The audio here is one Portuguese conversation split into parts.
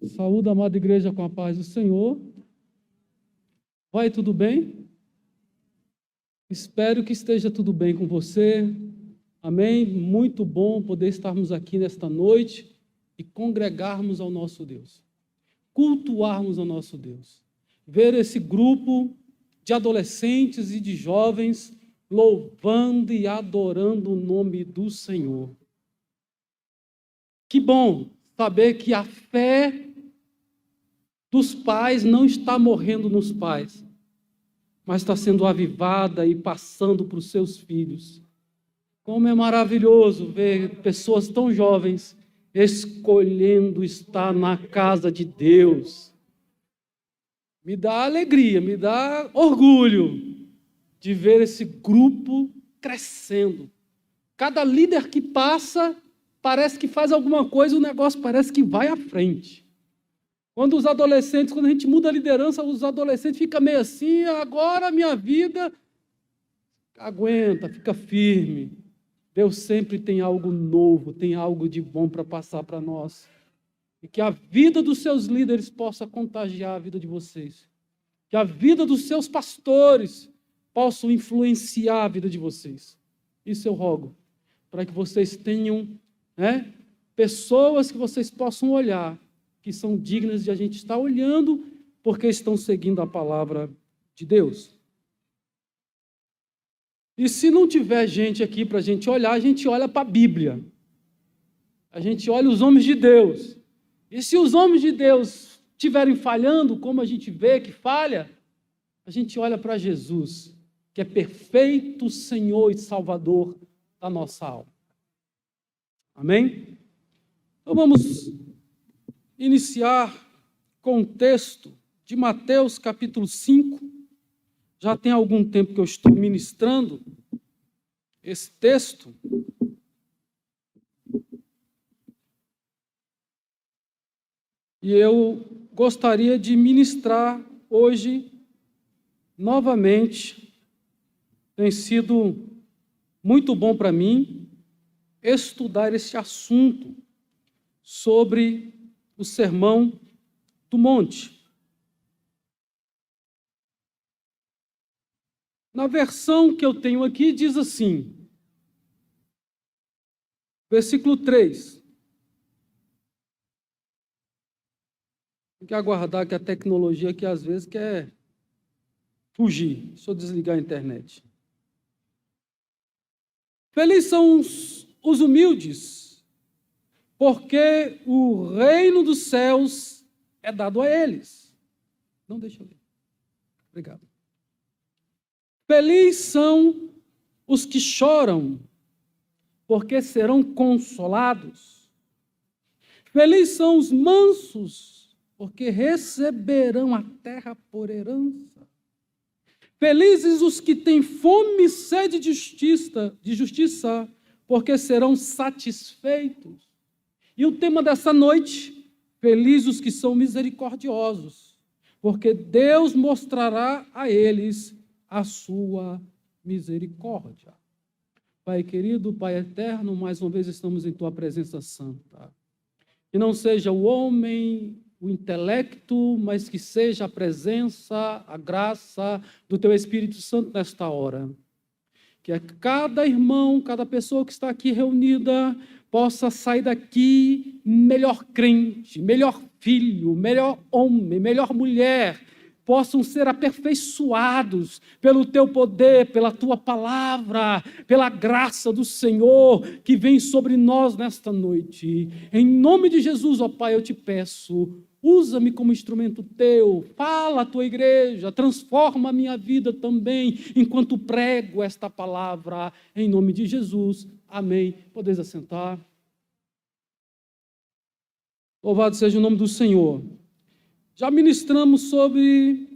Saúde, amada igreja, com a paz do Senhor. Vai tudo bem? Espero que esteja tudo bem com você. Amém? Muito bom poder estarmos aqui nesta noite e congregarmos ao nosso Deus, cultuarmos ao nosso Deus. Ver esse grupo de adolescentes e de jovens louvando e adorando o nome do Senhor. Que bom saber que a fé dos pais não está morrendo nos pais, mas está sendo avivada e passando para os seus filhos. Como é maravilhoso ver pessoas tão jovens escolhendo estar na casa de Deus. Me dá alegria, me dá orgulho de ver esse grupo crescendo. Cada líder que passa, parece que faz alguma coisa, o negócio parece que vai à frente. Quando a gente muda a liderança, os adolescentes ficam meio assim, agora a minha vida aguenta, fica firme. Deus sempre tem algo novo, tem algo de bom para passar para nós. E que a vida dos seus líderes possa contagiar a vida de vocês. Que a vida dos seus pastores possam influenciar a vida de vocês. Isso eu rogo, para que vocês tenham pessoas que vocês possam olhar, que são dignas de a gente estar olhando, porque estão seguindo a palavra de Deus. E se não tiver gente aqui para a gente olhar, a gente olha para a Bíblia. A gente olha os homens de Deus. E se os homens de Deus estiverem falhando, como a gente vê que falha, a gente olha para Jesus, que é perfeito Senhor e Salvador da nossa alma. Amém? Então vamos iniciar com o texto de Mateus capítulo 5. Já tem algum tempo que eu estou ministrando esse texto. E eu gostaria de ministrar hoje novamente. Tem sido muito bom para mim estudar esse assunto sobre o Sermão do Monte. Na versão que eu tenho aqui, diz assim, versículo 3. Tem que aguardar que a tecnologia aqui às vezes quer fugir. Deixa eu desligar a internet. Felizes são os humildes, porque o reino dos céus é dado a eles. Não deixa eu ler. Obrigado. Felizes são os que choram, porque serão consolados. Felizes são os mansos, porque receberão a terra por herança. Felizes os que têm fome e sede de justiça, porque serão satisfeitos. E o tema dessa noite, felizes os que são misericordiosos, porque Deus mostrará a eles a sua misericórdia. Pai querido, Pai eterno, mais uma vez estamos em Tua presença santa. Que não seja o homem, o intelecto, mas que seja a presença, a graça do Teu Espírito Santo nesta hora. Que cada irmão, cada pessoa que está aqui reunida, possa sair daqui melhor crente, melhor filho, melhor homem, melhor mulher, possam ser aperfeiçoados pelo Teu poder, pela Tua palavra, pela graça do Senhor que vem sobre nós nesta noite. Em nome de Jesus, ó Pai, eu te peço, usa-me como instrumento Teu, fala a Tua igreja, transforma a minha vida também, enquanto prego esta palavra, em nome de Jesus. Amém. Podeis assentar. Louvado seja o nome do Senhor. Já ministramos sobre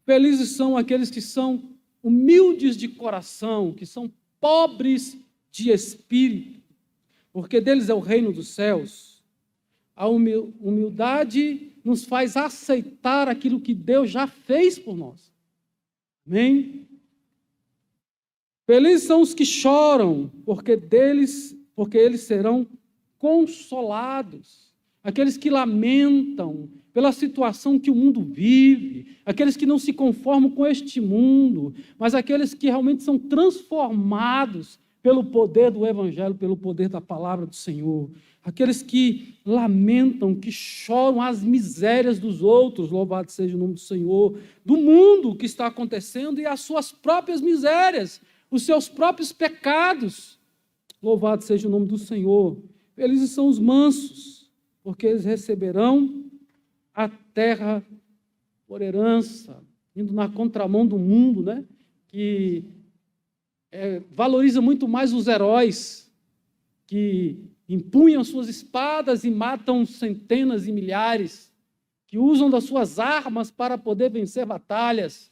felizes são aqueles que são humildes de coração, que são pobres de espírito, porque deles é o reino dos céus. A humildade nos faz aceitar aquilo que Deus já fez por nós. Amém? Felizes são os que choram, porque eles serão consolados. aqueles que lamentam pela situação que o mundo vive, aqueles que não se conformam com este mundo, mas aqueles que realmente são transformados pelo poder do Evangelho, pelo poder da palavra do Senhor, aqueles que lamentam, que choram as misérias dos outros, louvado seja o nome do Senhor, do mundo que está acontecendo e as suas próprias misérias, os seus próprios pecados, louvado seja o nome do Senhor. Felizes são os mansos, porque eles receberão a terra por herança, indo na contramão do mundo, né? Que valoriza muito mais os heróis, que empunham suas espadas e matam centenas e milhares, que usam das suas armas para poder vencer batalhas.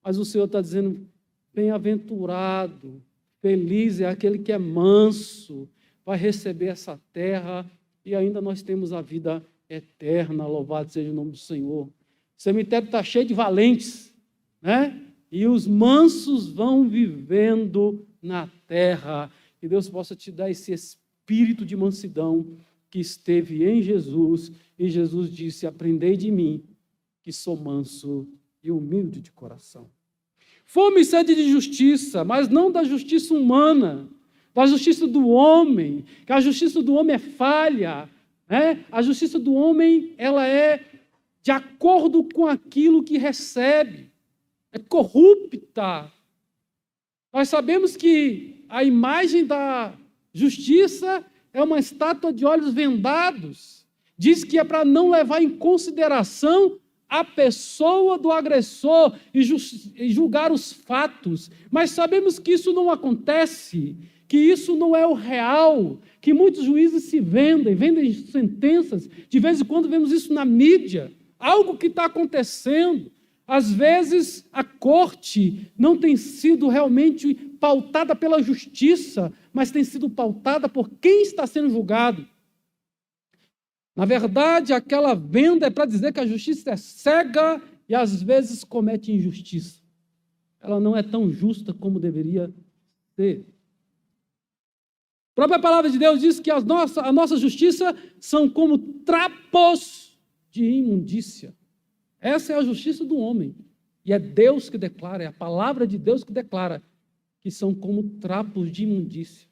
Mas o Senhor está dizendo, bem-aventurado, feliz é aquele que é manso, vai receber essa terra e ainda nós temos a vida eterna, louvado seja o nome do Senhor. O cemitério está cheio de valentes, né? E os mansos vão vivendo na terra. Que Deus possa te dar esse espírito de mansidão que esteve em Jesus. E Jesus disse, aprendei de mim, que sou manso e humilde de coração. Fome e sede de justiça, mas não da justiça humana, da justiça do homem, que a justiça do homem é falha, né? A justiça do homem, ela é de acordo com aquilo que recebe, é corrupta. Nós sabemos que a imagem da justiça é uma estátua de olhos vendados. Diz que é para não levar em consideração a pessoa do agressor e julgar os fatos. Mas sabemos que isso não acontece, que isso não é o real, que muitos juízes se vendem sentenças. De vez em quando vemos isso na mídia, algo que está acontecendo. Às vezes, a corte não tem sido realmente pautada pela justiça, mas tem sido pautada por quem está sendo julgado. Na verdade, aquela venda é para dizer que a justiça é cega e às vezes comete injustiça. Ela não é tão justa como deveria ser. A própria palavra de Deus diz que a nossa justiça são como trapos de imundícia. Essa é a justiça do homem. E é Deus que declara, é a palavra de Deus que declara que são como trapos de imundícia.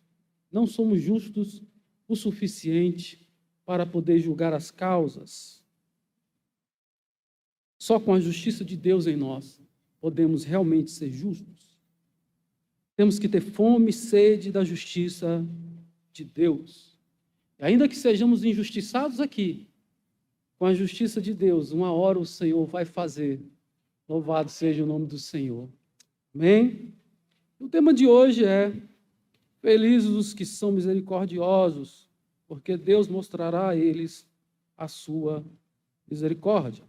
Não somos justos o suficiente para poder julgar as causas. Só com a justiça de Deus em nós podemos realmente ser justos. Temos que ter fome e sede da justiça de Deus. E ainda que sejamos injustiçados aqui, com a justiça de Deus, uma hora o Senhor vai fazer. Louvado seja o nome do Senhor. Amém? O tema de hoje é: felizes os que são misericordiosos, porque Deus mostrará a eles a sua misericórdia.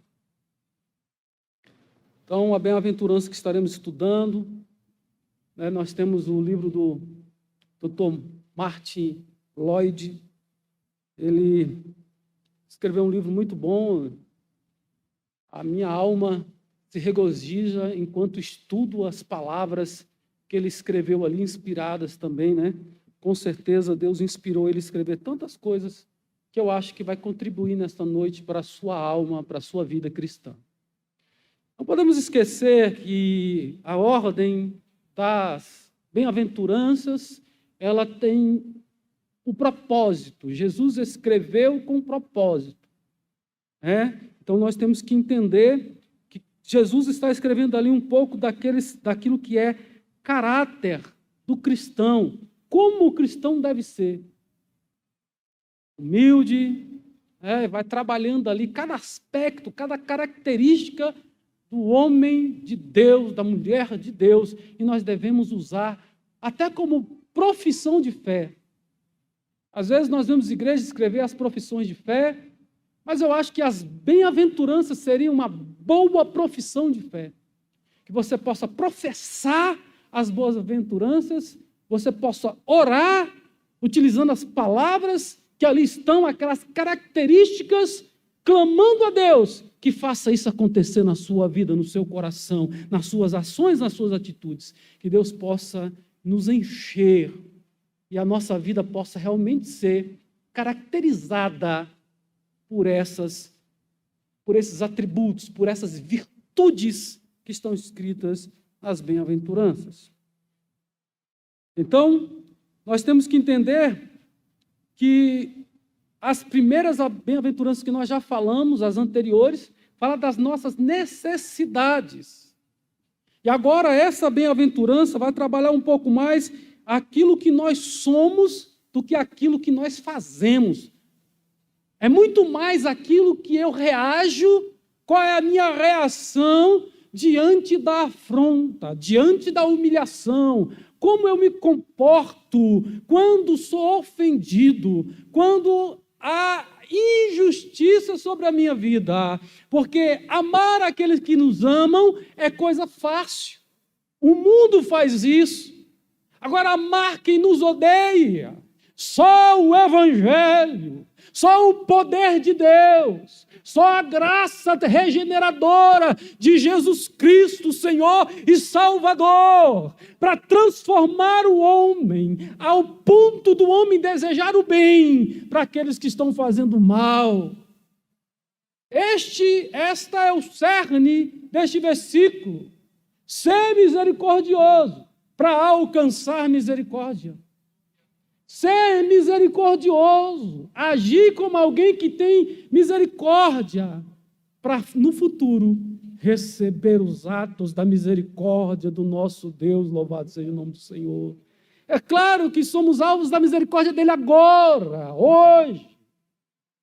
Então, a bem-aventurança que estaremos estudando, né, nós temos o livro do Dr. Martin Lloyd. Ele escreveu um livro muito bom. A minha alma se regozija enquanto estudo as palavras que ele escreveu ali, inspiradas também, né? Com certeza Deus inspirou ele a escrever tantas coisas que eu acho que vai contribuir nesta noite para a sua alma, para a sua vida cristã. Não podemos esquecer que a ordem das bem-aventuranças, ela tem o propósito. Jesus escreveu com propósito. Então nós temos que entender que Jesus está escrevendo ali um pouco daquilo que é caráter do cristão. Como o cristão deve ser. Humilde, vai trabalhando ali cada aspecto, cada característica do homem de Deus, da mulher de Deus, e nós devemos usar até como profissão de fé. Às vezes nós vemos igrejas escrever as profissões de fé, mas eu acho que as bem-aventuranças seriam uma boa profissão de fé. Que você possa professar as boas-aventuranças, você possa orar, utilizando as palavras que ali estão, aquelas características, clamando a Deus que faça isso acontecer na sua vida, no seu coração, nas suas ações, nas suas atitudes. Que Deus possa nos encher e a nossa vida possa realmente ser caracterizada por esses atributos, por essas virtudes que estão escritas nas bem-aventuranças. Então, nós temos que entender que as primeiras bem-aventuranças que nós já falamos, as anteriores, falam das nossas necessidades. E agora essa bem-aventurança vai trabalhar um pouco mais aquilo que nós somos do que aquilo que nós fazemos. É muito mais aquilo que eu reajo, qual é a minha reação diante da afronta, diante da humilhação, como eu me comporto quando sou ofendido, quando há injustiça sobre a minha vida, porque amar aqueles que nos amam é coisa fácil. O mundo faz isso. Agora, amar quem nos odeia, só o Evangelho, só o poder de Deus, só a graça regeneradora de Jesus Cristo, Senhor e Salvador, para transformar o homem ao ponto do homem desejar o bem para aqueles que estão fazendo mal. Esta é o cerne deste versículo. Ser misericordioso para alcançar misericórdia. Ser misericordioso, agir como alguém que tem misericórdia, para no futuro receber os atos da misericórdia do nosso Deus, louvado seja o nome do Senhor. É claro que somos alvos da misericórdia dele agora, hoje,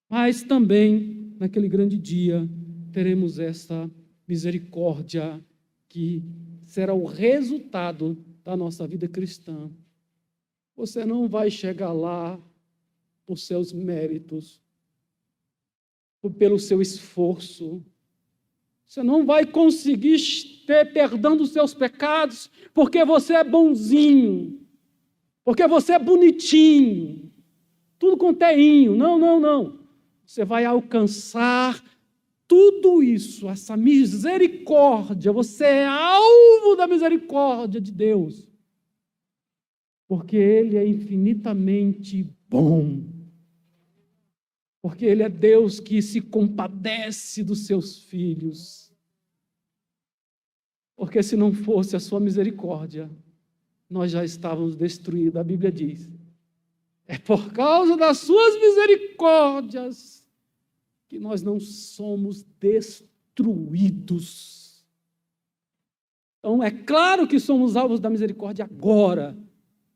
mas também naquele grande dia teremos essa misericórdia que será o resultado da nossa vida cristã. Você não vai chegar lá por seus méritos, pelo seu esforço. Você não vai conseguir ter perdão dos seus pecados porque você é bonzinho, porque você é bonitinho, tudo com teinho. Não, não, não. Você vai alcançar tudo isso, essa misericórdia. Você é alvo da misericórdia de Deus. Porque Ele é infinitamente bom. Porque Ele é Deus que se compadece dos seus filhos. Porque se não fosse a sua misericórdia, nós já estávamos destruídos. A Bíblia diz, é por causa das suas misericórdias que nós não somos destruídos. Então, é claro que somos alvos da misericórdia agora,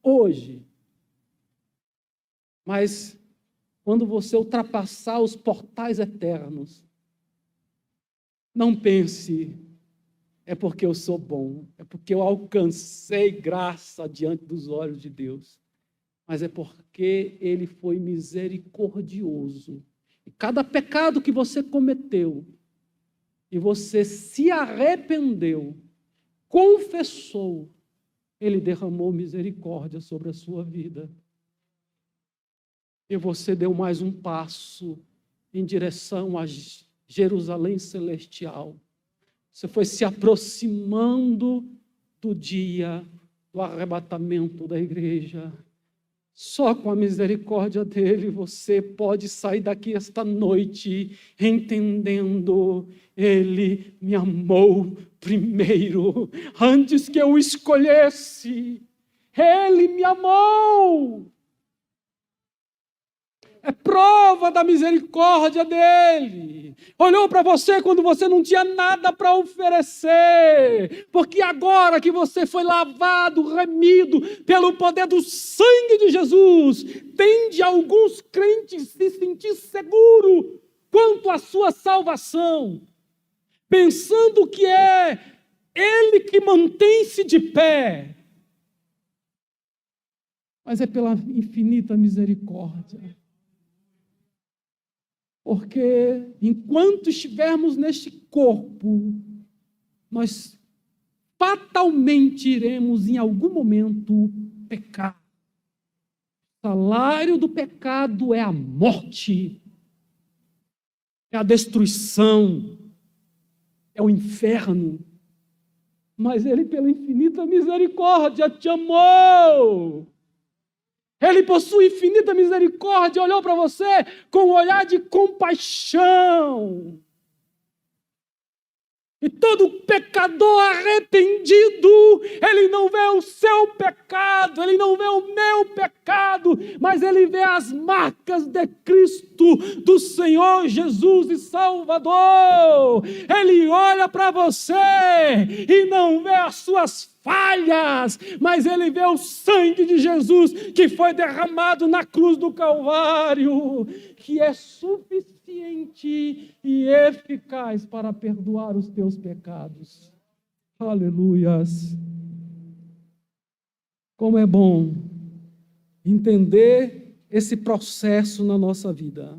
hoje. Mas quando você ultrapassar os portais eternos, não pense, é porque eu sou bom, é porque eu alcancei graça diante dos olhos de Deus, mas é porque Ele foi misericordioso. E cada pecado que você cometeu, e você se arrependeu, confessou, Ele derramou misericórdia sobre a sua vida. E você deu mais um passo em direção a Jerusalém celestial. Você foi se aproximando do dia do arrebatamento da igreja. Só com a misericórdia dele você pode sair daqui esta noite entendendo, ele me amou primeiro, antes que eu o escolhesse. Ele me amou. É prova da misericórdia dele. Olhou para você quando você não tinha nada para oferecer. Porque agora que você foi lavado, remido pelo poder do sangue de Jesus, tende alguns crentes se sentir seguro quanto à sua salvação, pensando que é ele que mantém-se de pé. Mas é pela infinita misericórdia. Porque enquanto estivermos neste corpo, nós fatalmente iremos em algum momento pecar. O salário do pecado é a morte, é a destruição, é o inferno. Mas Ele, pela infinita misericórdia, te amou. Ele possui infinita misericórdia, olhou para você com um olhar de compaixão. E todo pecador arrependido, ele não vê o seu pecado, ele não vê o meu pecado, mas ele vê as marcas de Cristo, do Senhor Jesus e Salvador. Ele olha para você e não vê as suas falhas, mas ele vê o sangue de Jesus que foi derramado na cruz do Calvário, que é suficiente e eficaz para perdoar os teus pecados. Aleluias! Como é bom entender esse processo na nossa vida.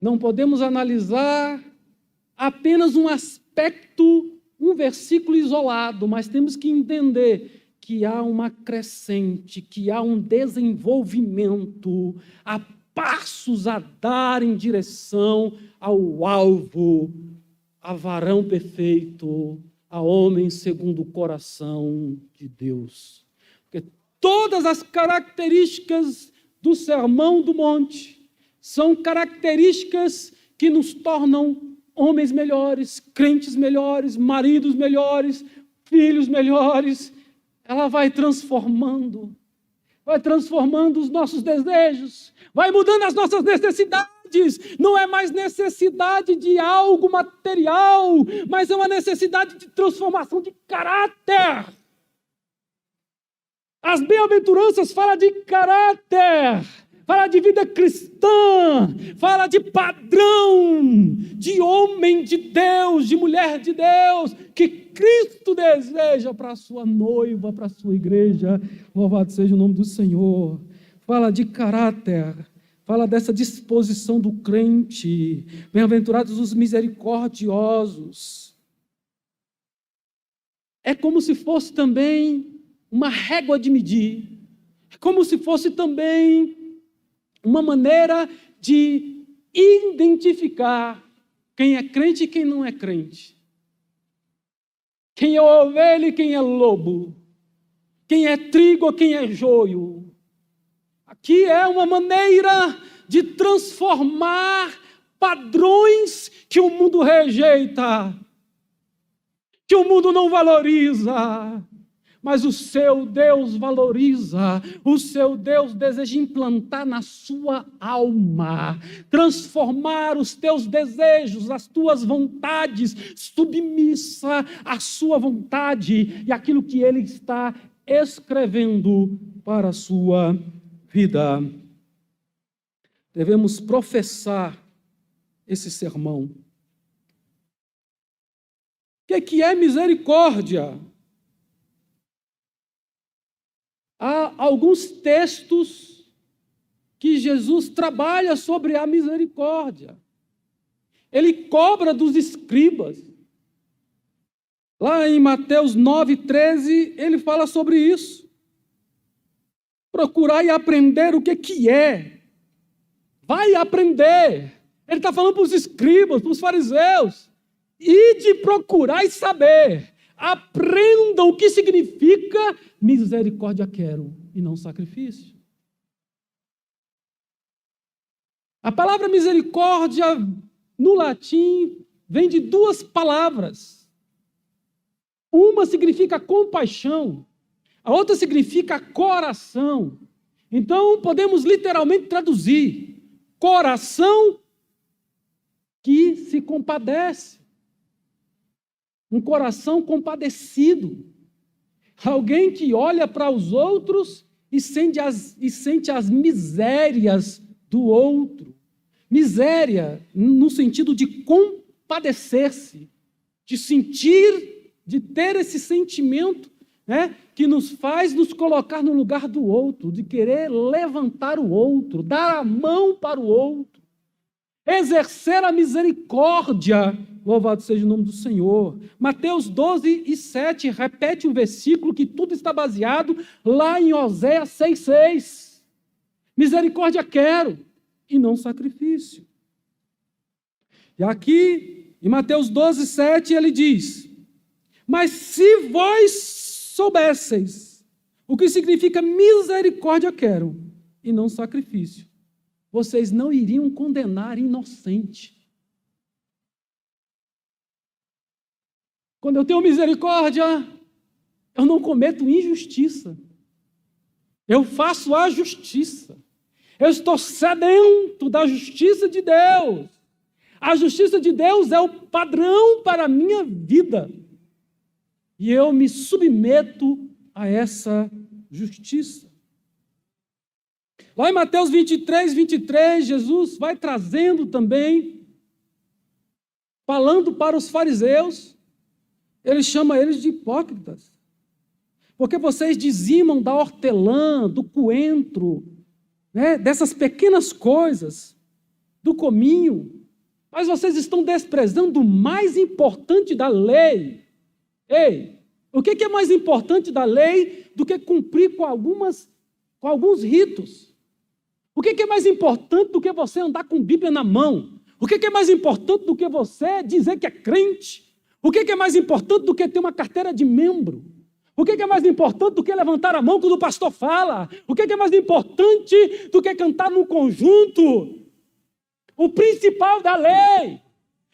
Não podemos analisar apenas um aspecto, um versículo isolado, mas temos que entender que há uma crescente, que há um desenvolvimento, há passos a dar em direção ao alvo, a varão perfeito, a homem segundo o coração de Deus. Porque todas as características do Sermão do Monte são características que nos tornam homens melhores, crentes melhores, maridos melhores, filhos melhores. Ela vai transformando os nossos desejos, vai mudando as nossas necessidades. Não é mais necessidade de algo material, mas é uma necessidade de transformação de caráter. As bem-aventuranças falam de caráter, fala de vida cristã, fala de padrão, de homem de Deus, de mulher de Deus, que Cristo deseja para a sua noiva, para a sua igreja. Louvado seja o nome do Senhor. Fala de caráter, fala dessa disposição do crente. Bem-aventurados os misericordiosos. É como se fosse também uma régua de medir, é como se fosse também uma maneira de identificar quem é crente e quem não é crente. Quem é ovelha e quem é lobo. Quem é trigo ou quem é joio. Aqui é uma maneira de transformar padrões que o mundo rejeita, que o mundo não valoriza. Mas o seu Deus valoriza, o seu Deus deseja implantar na sua alma, transformar os teus desejos, as tuas vontades, submissa à sua vontade e aquilo que Ele está escrevendo para a sua vida. Devemos professar esse sermão. O que é misericórdia? Há alguns textos que Jesus trabalha sobre a misericórdia. Ele cobra dos escribas. Lá em Mateus 9:13, ele fala sobre isso. Procurar e aprender o que é. Vai aprender. Ele está falando para os escribas, para os fariseus. E de procurar e saber. Aprendam o que significa misericórdia quero e não sacrifício. A palavra misericórdia no latim vem de duas palavras. Uma significa compaixão, a outra significa coração. Então podemos literalmente traduzir: coração que se compadece. Um coração compadecido. Alguém que olha para os outros e sente as misérias do outro. Miséria no sentido de compadecer-se, de sentir, de ter esse sentimento, né, que nos faz nos colocar no lugar do outro, de querer levantar o outro, dar a mão para o outro, exercer a misericórdia. Louvado seja o nome do Senhor. Mateus 12:7 repete um versículo que tudo está baseado lá em Oséias 6:6. Misericórdia quero e não sacrifício. E aqui em Mateus 12:7 ele diz: mas se vós soubesseis O que significa misericórdia quero, e não sacrifício. Vocês não iriam condenar inocente. Quando eu tenho misericórdia, eu não cometo injustiça. Eu faço a justiça. Eu estou sedento da justiça de Deus. A justiça de Deus é o padrão para a minha vida. E eu me submeto a essa justiça. Lá em Mateus 23, Jesus vai trazendo também, falando para os fariseus, ele chama eles de hipócritas. Porque vocês dizimam da hortelã, do coentro, né, dessas pequenas coisas, do cominho, mas vocês estão desprezando o mais importante da lei. Ei, o que é mais importante da lei do que cumprir com alguns ritos? O que é mais importante do que você andar com Bíblia na mão? O que é mais importante do que você dizer que é crente? O que é mais importante do que ter uma carteira de membro? O que é mais importante do que levantar a mão quando o pastor fala? O que é mais importante do que cantar num conjunto? O principal da lei,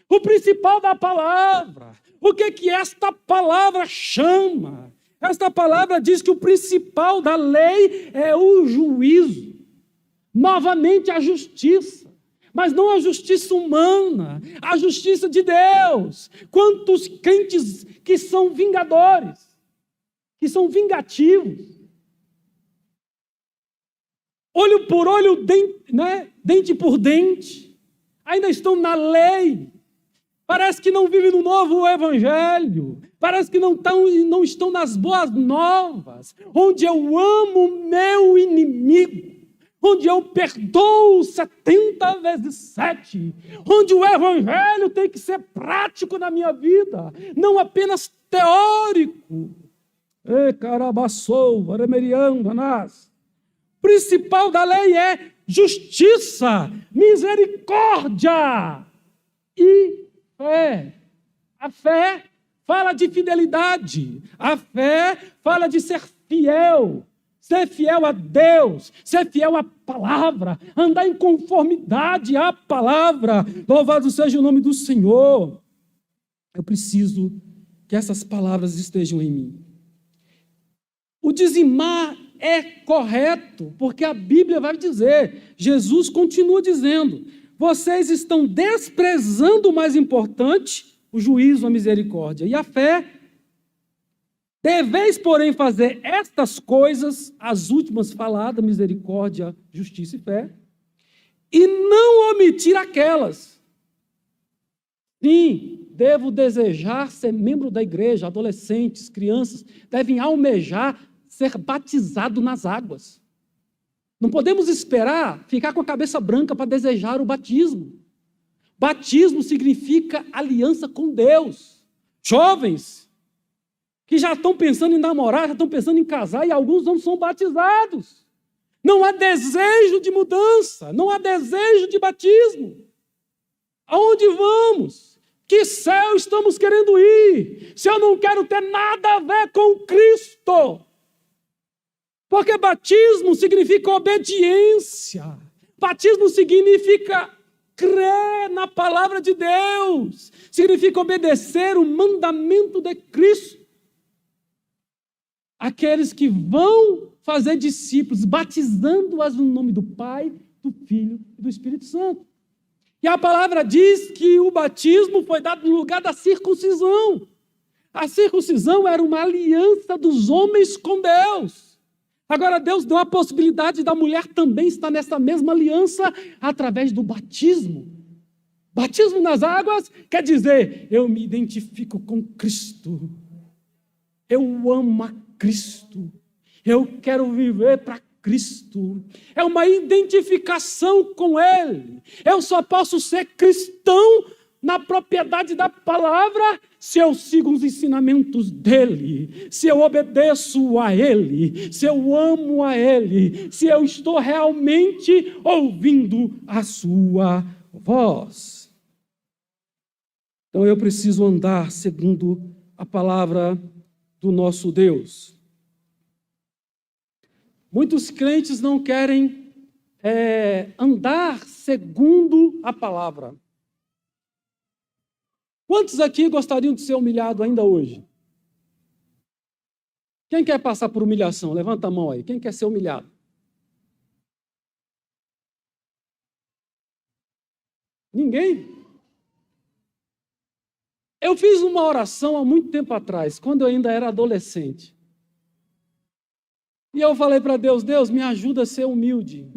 o principal da palavra. O que esta palavra chama? Esta palavra diz que o principal da lei é o juízo. Novamente a justiça, mas não a justiça humana, a justiça de Deus. Quantos crentes que são vingadores, que são vingativos, olho por olho, dente por dente, ainda estão na lei, parece que não vivem no novo evangelho, parece que não estão nas boas novas, onde eu amo meu inimigo, onde eu perdoo 70 vezes 7, onde o evangelho tem que ser prático na minha vida, não apenas teórico. Carabassou, aremeriando, anás. O principal da lei é justiça, misericórdia e fé. A fé fala de fidelidade, a fé fala de ser fiel a Deus, ser fiel à palavra, andar em conformidade à palavra. Louvado seja o nome do Senhor. Eu preciso que essas palavras estejam em mim. O dizimar é correto, porque a Bíblia vai dizer, Jesus continua dizendo, vocês estão desprezando o mais importante, o juízo, a misericórdia e a fé. Deveis, porém, fazer estas coisas, as últimas faladas, misericórdia, justiça e fé, e não omitir aquelas. Sim, devo desejar ser membro da igreja, adolescentes, crianças, devem almejar ser batizado nas águas. Não podemos esperar ficar com a cabeça branca para desejar o batismo. Batismo significa aliança com Deus. Jovens que já estão pensando em namorar, já estão pensando em casar, e alguns não são batizados. Não há desejo de mudança, não há desejo de batismo. Aonde vamos? Que céu estamos querendo ir? Se eu não quero ter nada a ver com Cristo. Porque batismo significa obediência. Batismo significa crer na palavra de Deus. Significa obedecer o mandamento de Cristo. Aqueles que vão fazer discípulos, batizando-as no nome do Pai, do Filho e do Espírito Santo. E a palavra diz que o batismo foi dado no lugar da circuncisão. A circuncisão era uma aliança dos homens com Deus. Agora Deus deu a possibilidade da mulher também estar nessa mesma aliança através do batismo. Batismo nas águas quer dizer, eu me identifico com Cristo. Eu amo a Cristo, eu quero viver para Cristo, é uma identificação com Ele. Eu só posso ser cristão na propriedade da palavra se eu sigo os ensinamentos dEle, se eu obedeço a Ele, se eu amo a Ele, se eu estou realmente ouvindo a sua voz. Então eu preciso andar segundo a palavra do nosso Deus. Muitos crentes não querem andar segundo a palavra. Quantos aqui gostariam de ser humilhado ainda hoje? Quem quer passar por humilhação? Levanta a mão aí. Quem quer ser humilhado? Ninguém? Eu fiz uma oração há muito tempo atrás, quando eu ainda era adolescente. E eu falei para Deus, Deus, me ajuda a ser humilde.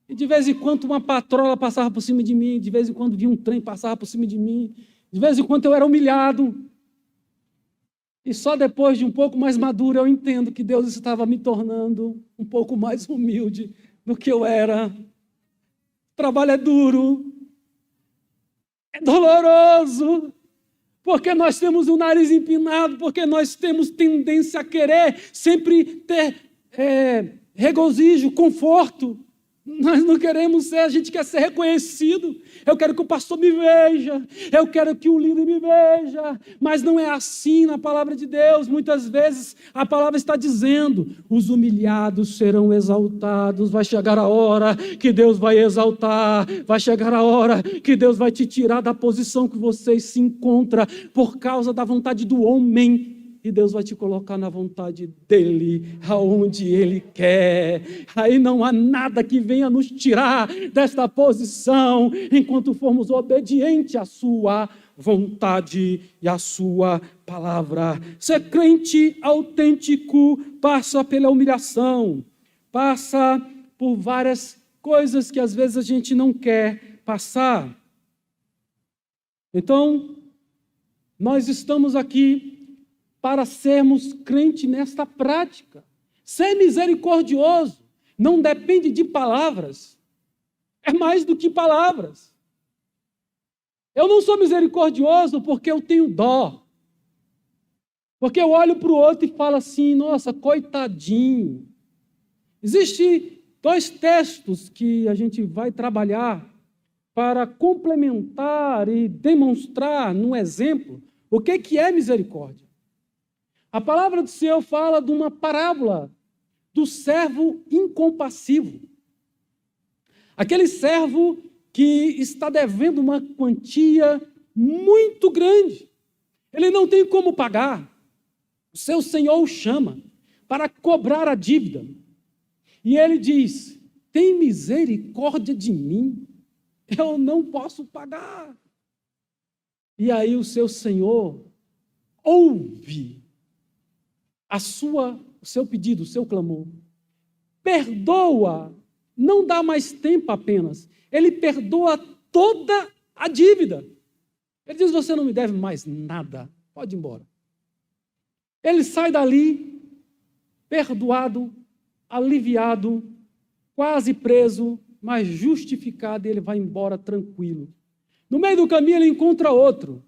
E de vez em quando uma patrola passava por cima de mim, de vez em quando vinha um trem passava por cima de mim, de vez em quando eu era humilhado. E só depois de um pouco mais maduro eu entendo que Deus estava me tornando um pouco mais humilde do que eu era. O trabalho é duro, é doloroso, porque nós temos o nariz empinado, porque nós temos tendência a querer sempre ter regozijo, conforto. Nós não queremos ser, a gente quer ser reconhecido. Eu quero que o pastor me veja, eu quero que o líder me veja, mas não é assim na palavra de Deus. Muitas vezes a palavra está dizendo, os humilhados serão exaltados. Vai chegar a hora que Deus vai exaltar, vai chegar a hora que Deus vai te tirar da posição que você se encontra por causa da vontade do homem. E Deus vai te colocar na vontade dEle, aonde Ele quer. Aí não há nada que venha nos tirar desta posição, enquanto formos obedientes à sua vontade e à sua palavra. Ser crente autêntico passa pela humilhação, passa por várias coisas que às vezes a gente não quer passar. Então, nós estamos aqui para sermos crentes nesta prática. Ser misericordioso não depende de palavras, é mais do que palavras. Eu não sou misericordioso porque eu tenho dó, porque eu olho para o outro e falo assim, nossa, coitadinho. Existem 2 textos que a gente vai trabalhar para complementar e demonstrar no exemplo o que é misericórdia. A palavra do Senhor fala de uma parábola do servo incompassivo. Aquele servo que está devendo uma quantia muito grande. Ele não tem como pagar. O seu senhor o chama para cobrar a dívida. E ele diz, tem misericórdia de mim, eu não posso pagar. E aí o seu senhor ouve o seu pedido, o seu clamor. Perdoa, não dá mais tempo apenas. Ele perdoa toda a dívida. Ele diz, você não me deve mais nada, pode ir embora. Ele sai dali, perdoado, aliviado, quase preso, mas justificado, e ele vai embora tranquilo. No meio do caminho ele encontra outro,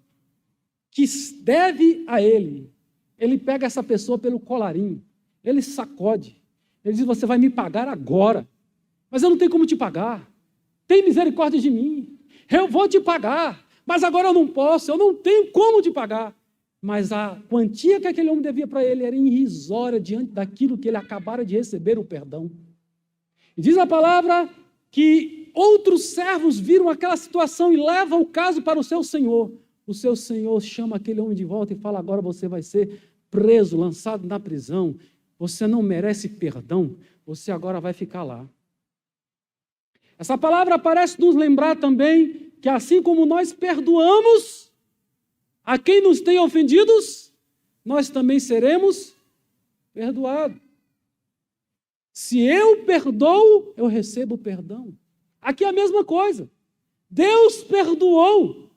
que deve a ele. Ele pega essa pessoa pelo colarinho, ele sacode, ele diz, você vai me pagar agora, mas eu não tenho como te pagar, tem misericórdia de mim, eu vou te pagar, mas agora eu não posso, eu não tenho como te pagar. Mas a quantia que aquele homem devia para ele era irrisória diante daquilo que ele acabara de receber o perdão. E diz a palavra que outros servos viram aquela situação e levam o caso para o seu senhor. O seu senhor chama aquele homem de volta e fala, agora você vai ser preso, lançado na prisão, você não merece perdão, você agora vai ficar lá. Essa palavra parece nos lembrar também que assim como nós perdoamos a quem nos tem ofendidos, nós também seremos perdoados. Se eu perdoo, eu recebo perdão. Aqui é a mesma coisa. Deus perdoou.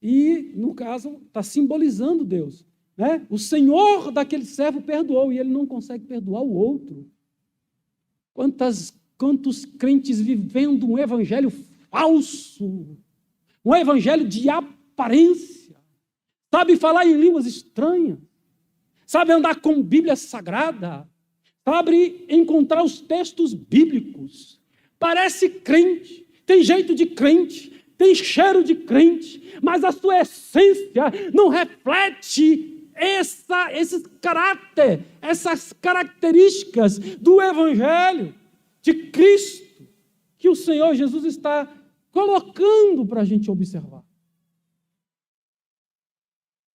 E, no caso, está simbolizando Deus. Né? O Senhor daquele servo perdoou e ele não consegue perdoar o outro. Quantos crentes vivendo um evangelho falso, um evangelho de aparência, sabe falar em línguas estranhas, sabe andar com Bíblia Sagrada, sabe encontrar os textos bíblicos, parece crente, tem jeito de crente, tem cheiro de crente, mas a sua essência não reflete essas características do Evangelho de Cristo que o Senhor Jesus está colocando para a gente observar.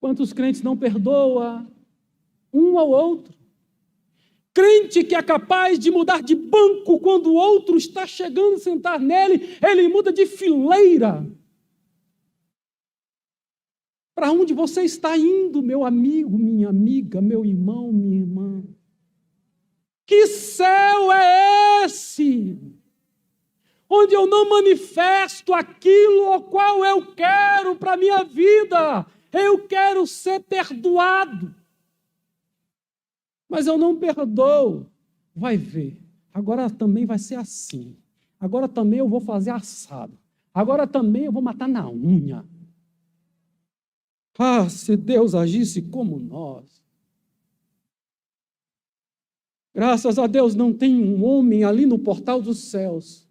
Quantos crentes não perdoam um ao outro? Crente que é capaz de mudar de banco quando o outro está chegando a sentar nele, ele muda de fileira. Para onde você está indo, meu amigo, minha amiga, meu irmão, minha irmã? Que céu é esse? Onde eu não manifesto aquilo ao qual eu quero para a minha vida. Eu quero ser perdoado. Mas eu não perdoo. Vai ver. Agora também vai ser assim. Agora também eu vou fazer assado. Agora também eu vou matar na unha. Ah, se Deus agisse como nós. Graças a Deus não tem um homem ali no portal dos céus.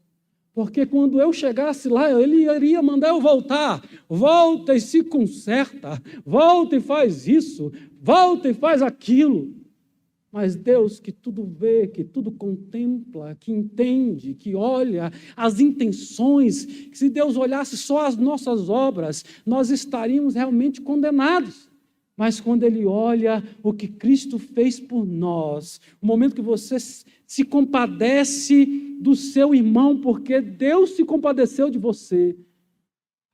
Porque quando eu chegasse lá, ele iria mandar eu voltar. Volta e se conserta. Volta e faz isso. Volta e faz aquilo. Mas Deus que tudo vê, que tudo contempla, que entende, que olha as intenções, que se Deus olhasse só as nossas obras, nós estaríamos realmente condenados. Mas quando Ele olha o que Cristo fez por nós, o momento que você se compadece do seu irmão, porque Deus se compadeceu de você,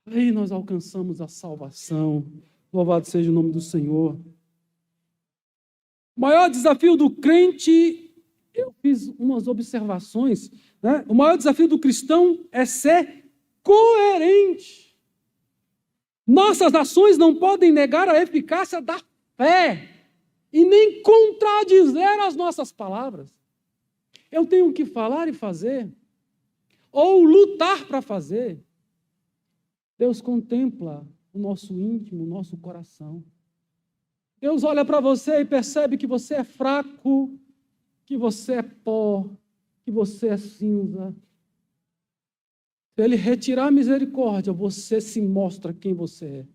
aí nós alcançamos a salvação. Louvado seja o nome do Senhor. O maior desafio do crente, eu fiz umas observações, né? O maior desafio do cristão é ser coerente. Nossas ações não podem negar a eficácia da fé e nem contradizer as nossas palavras. Eu tenho que falar e fazer, ou lutar para fazer. Deus contempla o nosso íntimo, o nosso coração. Deus olha para você e percebe que você é fraco, que você é pó, que você é cinza. Se Ele retirar a misericórdia, você se mostra quem você é.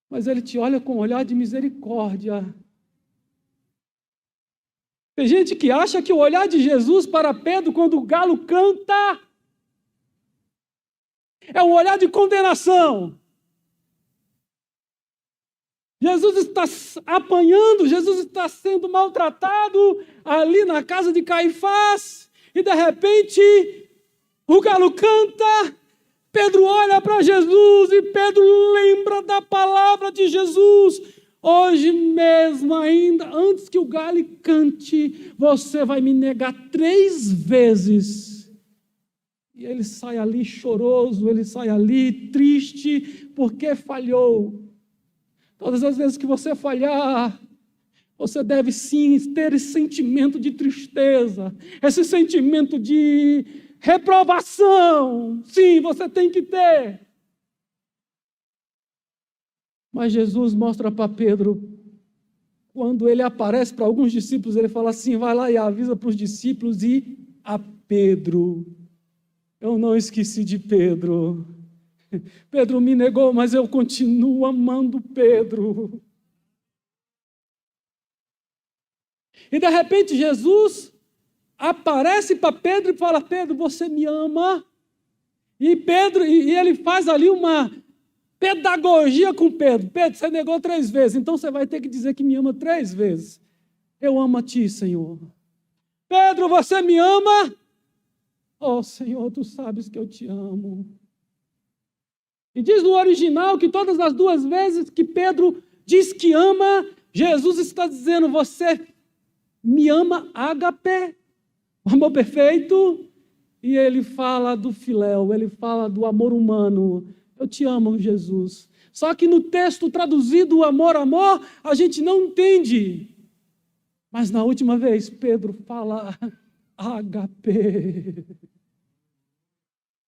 Mas Ele te olha com um olhar de misericórdia. Tem gente que acha que o olhar de Jesus para Pedro quando o galo canta é um olhar de condenação. Jesus está apanhando, Jesus está sendo maltratado ali na casa de Caifás, e de repente o galo canta, Pedro olha para Jesus e Pedro lembra da palavra de Jesus. Hoje mesmo ainda, antes que o galo cante, você vai me negar 3 vezes. E ele sai ali choroso, ele sai ali triste, porque falhou. Todas as vezes que você falhar, você deve sim ter esse sentimento de tristeza, esse sentimento de reprovação. Sim, você tem que ter. Mas Jesus mostra para Pedro, quando ele aparece para alguns discípulos, ele fala assim, vai lá e avisa para os discípulos e a Pedro. Eu não esqueci de Pedro. Pedro me negou, mas eu continuo amando Pedro. E de repente Jesus aparece para Pedro e fala, Pedro, você me ama? E Pedro, e ele faz ali uma pedagogia com Pedro. Pedro, você negou 3 vezes, então você vai ter que dizer que me ama 3 vezes. Eu amo a ti, Senhor. Pedro, você me ama? Oh, Senhor, tu sabes que eu te amo. E diz no original que todas as 2 vezes que Pedro diz que ama, Jesus está dizendo, você me ama ágape, amor perfeito, e ele fala do filéu, ele fala do amor humano. Eu te amo, Jesus. Só que no texto traduzido amor, a gente não entende. Mas na última vez, Pedro fala ágape.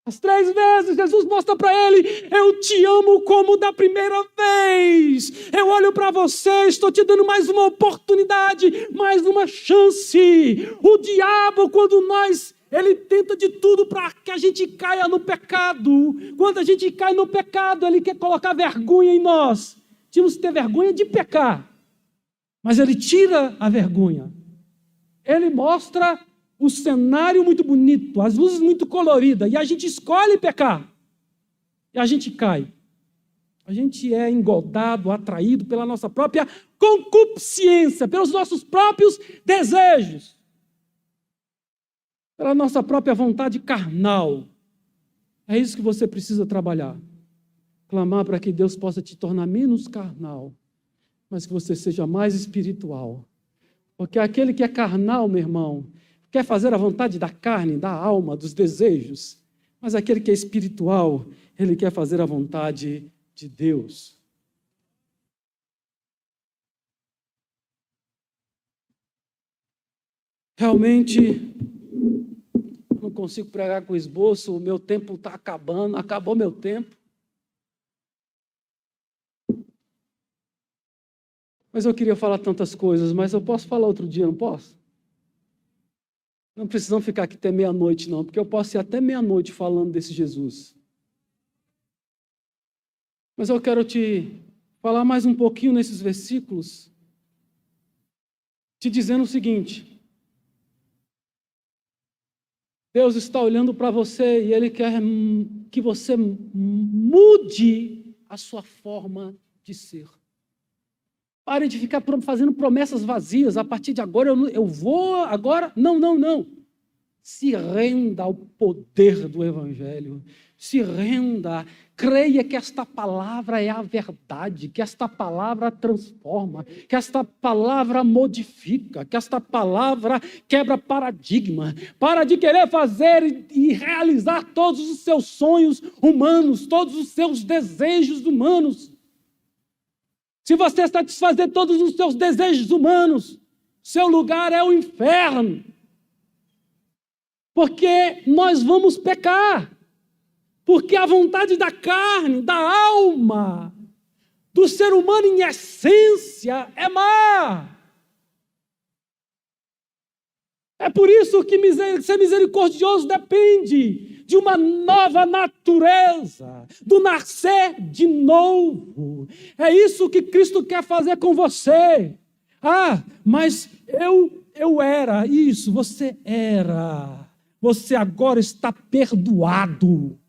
As 3 vezes, Jesus mostra para ele, eu te amo como da primeira vez. Eu olho para você, estou te dando mais uma oportunidade, mais uma chance. O diabo, ele tenta de tudo para que a gente caia no pecado. Quando a gente cai no pecado, ele quer colocar vergonha em nós. tínhamos que ter vergonha de pecar. Mas ele tira a vergonha. Ele mostra o cenário muito bonito, as luzes muito coloridas, e a gente escolhe pecar. E a gente cai. A gente é engodado, atraído pela nossa própria concupiscência, pelos nossos próprios desejos, pela nossa própria vontade carnal. É isso que você precisa trabalhar. Clamar para que Deus possa te tornar menos carnal, mas que você seja mais espiritual. Porque aquele que é carnal, meu irmão, quer fazer a vontade da carne, da alma, dos desejos. Mas aquele que é espiritual, ele quer fazer a vontade de Deus. Realmente, não consigo pregar com esboço, o meu tempo está acabando, acabou meu tempo. Mas eu queria falar tantas coisas, mas eu posso falar outro dia, não posso? Não precisam ficar aqui até meia-noite, não, porque eu posso ir até meia-noite falando desse Jesus. Mas eu quero te falar mais um pouquinho nesses versículos, te dizendo o seguinte: Deus está olhando para você e Ele quer que você mude a sua forma de ser. Pare de ficar fazendo promessas vazias. A partir de agora eu vou, agora... Não. Se renda ao poder do Evangelho. Se renda. Creia que esta palavra é a verdade, que esta palavra transforma, que esta palavra modifica, que esta palavra quebra paradigma. Para de querer fazer e realizar todos os seus sonhos humanos, todos os seus desejos humanos. Se você satisfazer todos os seus desejos humanos, seu lugar é o inferno. Porque nós vamos pecar. Porque a vontade da carne, da alma, do ser humano em essência é má. É por isso que ser misericordioso depende de uma nova natureza, do nascer de novo. É isso que Cristo quer fazer com você. Ah, mas eu era isso, você era. Você agora está perdoado.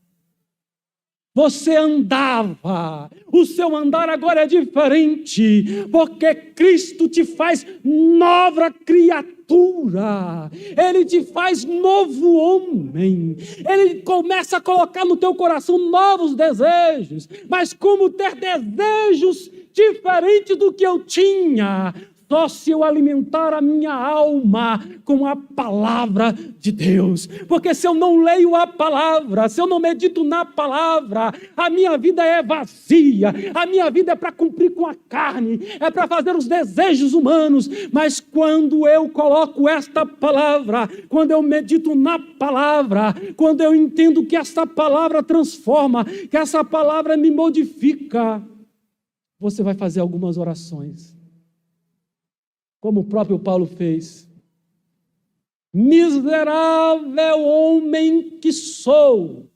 Você andava, o seu andar agora é diferente, porque Cristo te faz nova criatura, Ele te faz novo homem, Ele começa a colocar no teu coração novos desejos, mas como ter desejos diferentes do que eu tinha? Só se eu alimentar a minha alma com a palavra de Deus. Porque se eu não leio a palavra, se eu não medito na palavra, a minha vida é vazia. A minha vida é para cumprir com a carne, é para fazer os desejos humanos. Mas quando eu coloco esta palavra, quando eu medito na palavra, quando eu entendo que esta palavra transforma, que essa palavra me modifica, você vai fazer algumas orações. Como o próprio Paulo fez. Miserável homem que sou.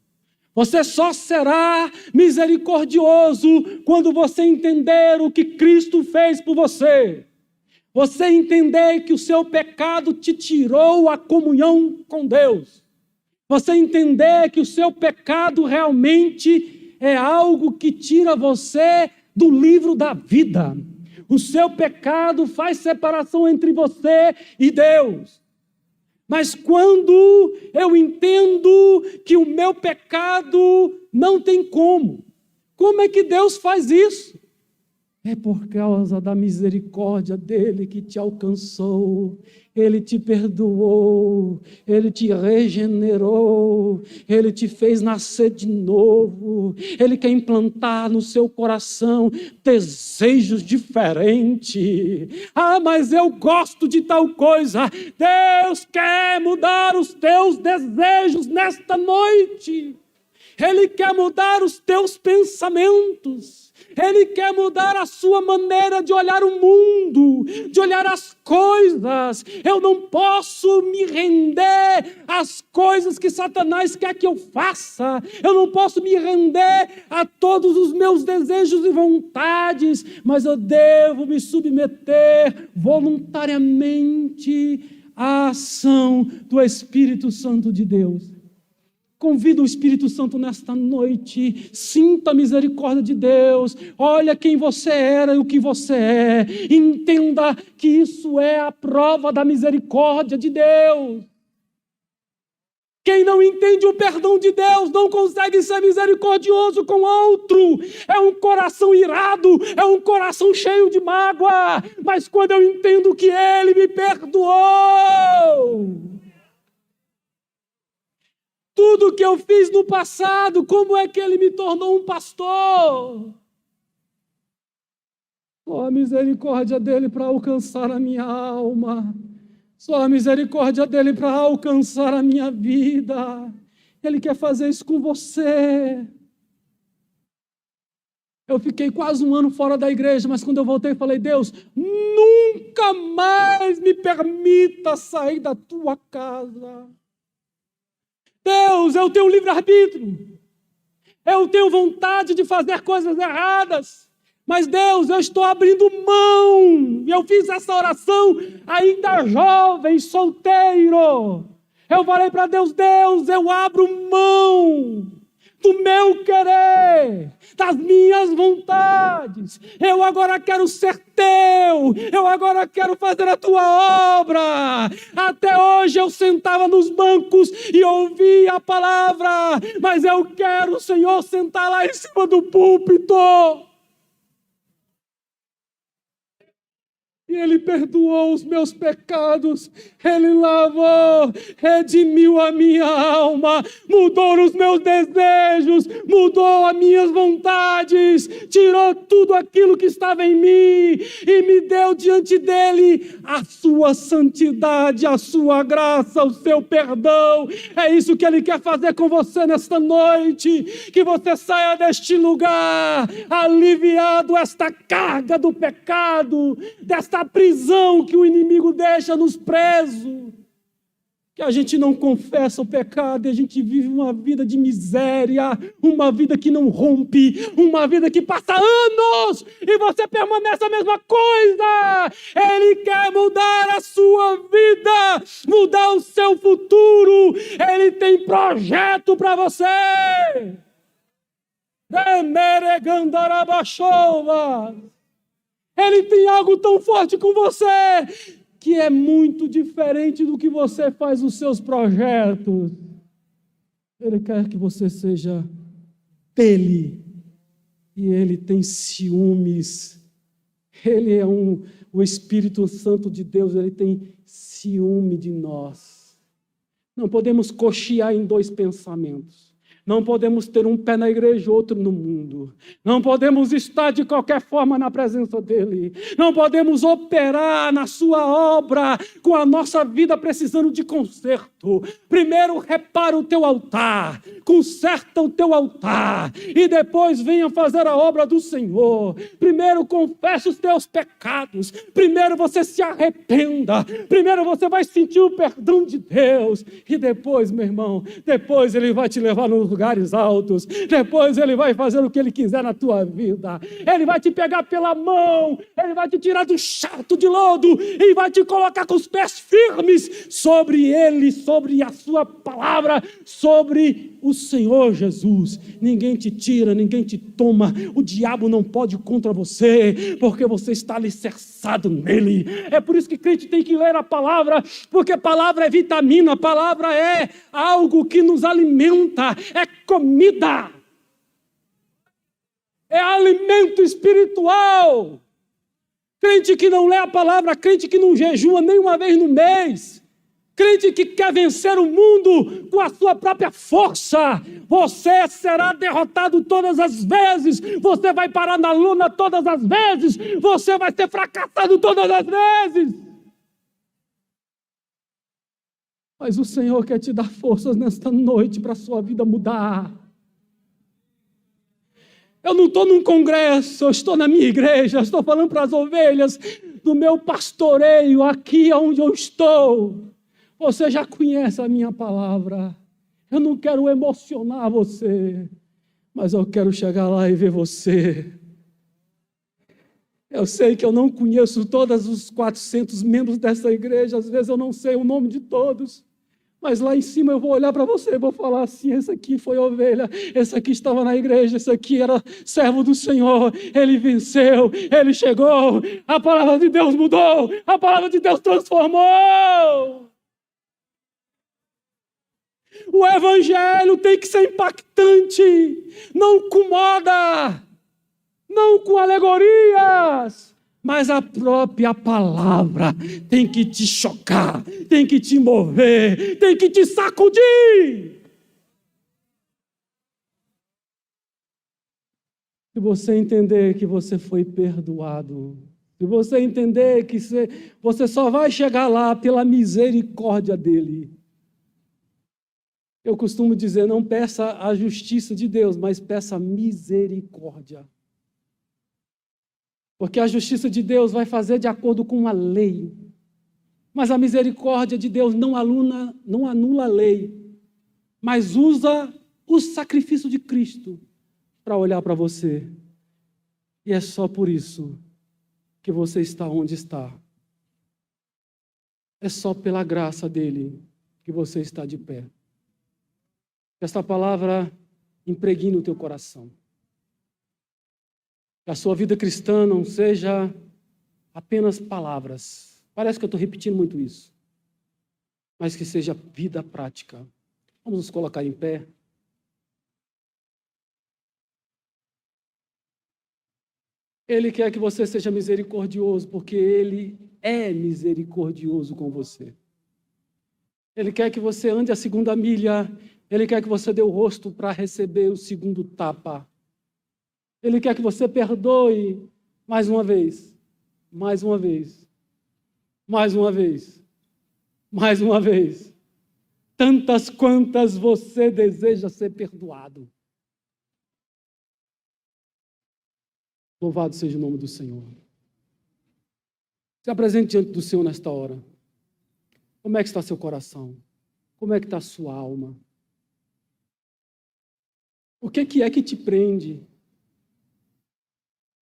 Você só será misericordioso quando você entender o que Cristo fez por você. Você entender que o seu pecado te tirou a comunhão com Deus. Você entender que o seu pecado realmente é algo que tira você do livro da vida. O seu pecado faz separação entre você e Deus. Mas quando eu entendo que o meu pecado não tem como é que Deus faz isso? É por causa da misericórdia dele que te alcançou, ele te perdoou, ele te regenerou, ele te fez nascer de novo, ele quer implantar no seu coração desejos diferentes. Ah, mas eu gosto de tal coisa. Deus quer mudar os teus desejos nesta noite. Ele quer mudar os teus pensamentos. Ele quer mudar a sua maneira de olhar o mundo, de olhar as coisas. Eu não posso me render às coisas que Satanás quer que eu faça. Eu não posso me render a todos os meus desejos e vontades, mas eu devo me submeter voluntariamente à ação do Espírito Santo de Deus. Convido o Espírito Santo nesta noite, sinta a misericórdia de Deus, olha quem você era e o que você é, entenda que isso é a prova da misericórdia de Deus. Quem não entende o perdão de Deus não consegue ser misericordioso com outro, é um coração irado, é um coração cheio de mágoa, mas quando eu entendo que Ele me perdoou, tudo que eu fiz no passado, como é que Ele me tornou um pastor? Só a misericórdia dEle para alcançar a minha alma. Só a misericórdia dEle para alcançar a minha vida. Ele quer fazer isso com você. Eu fiquei quase um ano fora da igreja, mas quando eu voltei, falei: Deus, nunca mais me permita sair da tua casa. Deus, eu tenho livre-arbítrio, eu tenho vontade de fazer coisas erradas, mas Deus, eu estou abrindo mão, e eu fiz essa oração ainda jovem, solteiro. Eu falei para Deus: Deus, eu abro mão do meu querer, das minhas vontades, eu agora quero ser teu, eu agora quero fazer a tua obra. Até hoje eu sentava nos bancos e ouvia a palavra, mas eu quero, Senhor, sentar lá em cima do púlpito. E Ele perdoou os meus pecados, Ele lavou, redimiu a minha alma, mudou os meus desejos, mudou as minhas vontades, tirou tudo aquilo que estava em mim e me deu diante dEle a sua santidade, a sua graça, o seu perdão. É isso que Ele quer fazer com você nesta noite, que você saia deste lugar aliviado esta carga do pecado, desta prisão que o inimigo deixa nos presos, que a gente não confessa o pecado e a gente vive uma vida de miséria, uma vida que não rompe, uma vida que passa anos e você permanece a mesma coisa. Ele quer mudar a sua vida, mudar o seu futuro. Ele tem projeto para você. Ele tem algo tão forte com você, que é muito diferente do que você faz os seus projetos. Ele quer que você seja dele, e Ele tem ciúmes. Ele é o Espírito Santo de Deus, Ele tem ciúme de nós. Não podemos cochear em dois pensamentos. Não podemos ter um pé na igreja e outro no mundo. Não podemos estar de qualquer forma na presença dEle. Não podemos operar na sua obra com a nossa vida precisando de conserto. Primeiro repara o teu altar, conserta o teu altar e depois venha fazer a obra do Senhor. Primeiro confessa os teus pecados. Primeiro você se arrependa. Primeiro você vai sentir o perdão de Deus. E depois, meu irmão, depois Ele vai te levar nos lugares altos, depois Ele vai fazer o que Ele quiser na tua vida. Ele vai te pegar pela mão, Ele vai te tirar do chato de lodo e vai te colocar com os pés firmes sobre Ele, sobre a sua palavra, sobre o Senhor Jesus. Ninguém te tira, ninguém te toma, o diabo não pode contra você, porque você está alicerçado nele. É por isso que crente tem que ler a palavra, porque a palavra é vitamina, a palavra é algo que nos alimenta, é comida, é alimento espiritual. Crente que não lê a palavra, crente que não jejua nem uma vez no mês, crente que quer vencer o mundo com a sua própria força, você será derrotado todas as vezes, você vai parar na lona todas as vezes, você vai ser fracassado todas as vezes. Mas o Senhor quer te dar forças nesta noite para a sua vida mudar. Eu não estou num congresso, eu estou na minha igreja, eu estou falando para as ovelhas do meu pastoreio, aqui onde eu estou. Você já conhece a minha palavra. Eu não quero emocionar você, mas eu quero chegar lá e ver você. Eu sei que eu não conheço todos os 400 membros dessa igreja, às vezes eu não sei o nome de todos. Mas lá em cima eu vou olhar para você e vou falar assim, esse aqui foi ovelha, esse aqui estava na igreja, esse aqui era servo do Senhor, ele venceu, ele chegou, a palavra de Deus mudou, a palavra de Deus transformou. O evangelho tem que ser impactante, não com moda, não com alegorias, mas a própria palavra tem que te chocar, tem que te mover, tem que te sacudir. Se você entender que você foi perdoado, se você entender que você só vai chegar lá pela misericórdia dele. Eu costumo dizer, não peça a justiça de Deus, mas peça a misericórdia. Porque a justiça de Deus vai fazer de acordo com a lei. Mas a misericórdia de Deus não anula a lei, mas usa o sacrifício de Cristo para olhar para você. E é só por isso que você está onde está. É só pela graça dele que você está de pé. Que esta palavra impregne o teu coração. Que a sua vida cristã não seja apenas palavras. Parece que eu estou repetindo muito isso. Mas que seja vida prática. Vamos nos colocar em pé. Ele quer que você seja misericordioso, porque Ele é misericordioso com você. Ele quer que você ande a segunda milha. Ele quer que você dê o rosto para receber o segundo tapa. Ele quer que você perdoe mais uma vez, mais uma vez, mais uma vez, mais uma vez. Tantas quantas você deseja ser perdoado. Louvado seja o nome do Senhor. Se apresente diante do Senhor nesta hora. Como é que está seu coração? Como é que está a sua alma? O que é que te prende?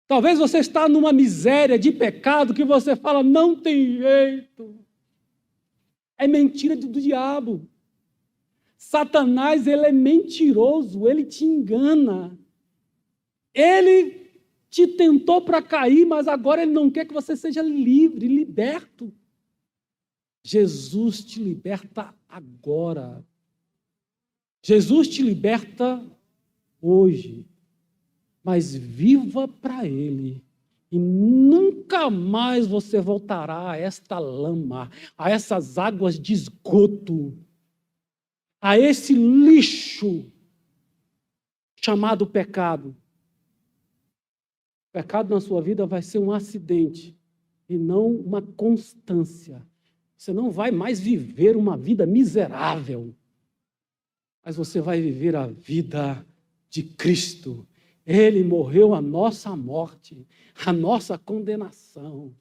Talvez você está numa miséria de pecado que você fala, não tem jeito. É mentira do diabo. Satanás, ele é mentiroso, ele te engana. Ele te tentou para cair, mas agora ele não quer que você seja livre, liberto. Jesus te liberta agora. Jesus te liberta hoje. Mas viva para Ele. E nunca mais você voltará a esta lama, a essas águas de esgoto, a esse lixo chamado pecado. O pecado na sua vida vai ser um acidente e não uma constância. Você não vai mais viver uma vida miserável, mas você vai viver a vida de Cristo. Ele morreu a nossa morte, a nossa condenação.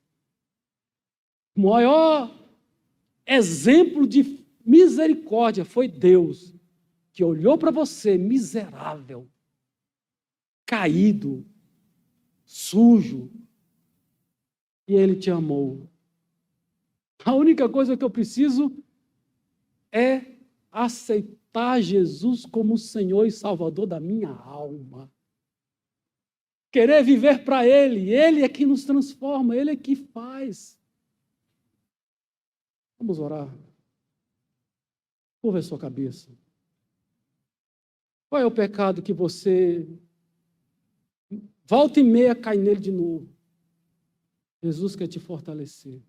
O maior exemplo de misericórdia foi Deus, que olhou para você miserável, caído, sujo, e Ele te amou. A única coisa que eu preciso é aceitar Jesus como Senhor e Salvador da minha alma. Querer viver para Ele. Ele é que nos transforma, Ele é que faz. Vamos orar. Curva a sua cabeça. Qual é o pecado que você volta e meia cai nele de novo? Jesus quer te fortalecer.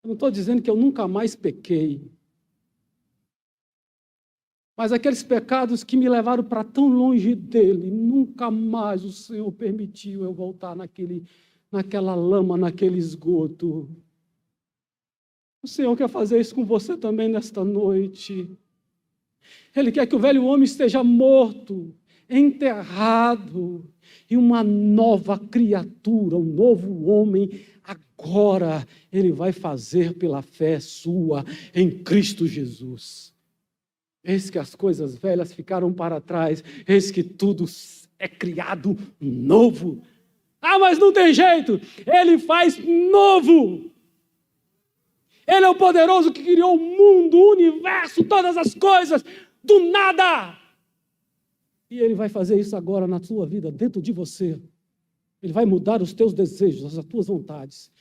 Eu não estou dizendo que eu nunca mais pequei. Mas aqueles pecados que me levaram para tão longe dele, nunca mais o Senhor permitiu eu voltar naquela lama, naquele esgoto. O Senhor quer fazer isso com você também nesta noite. Ele quer que o velho homem esteja morto. enterrado, e uma nova criatura, um novo homem, agora Ele vai fazer pela fé sua em Cristo Jesus. Eis que as coisas velhas ficaram para trás, eis que tudo é criado novo. Ah, mas não tem jeito, Ele faz novo. Ele é o poderoso que criou o mundo, o universo, todas as coisas, do nada. E Ele vai fazer isso agora na tua vida, dentro de você. Ele vai mudar os teus desejos, as tuas vontades.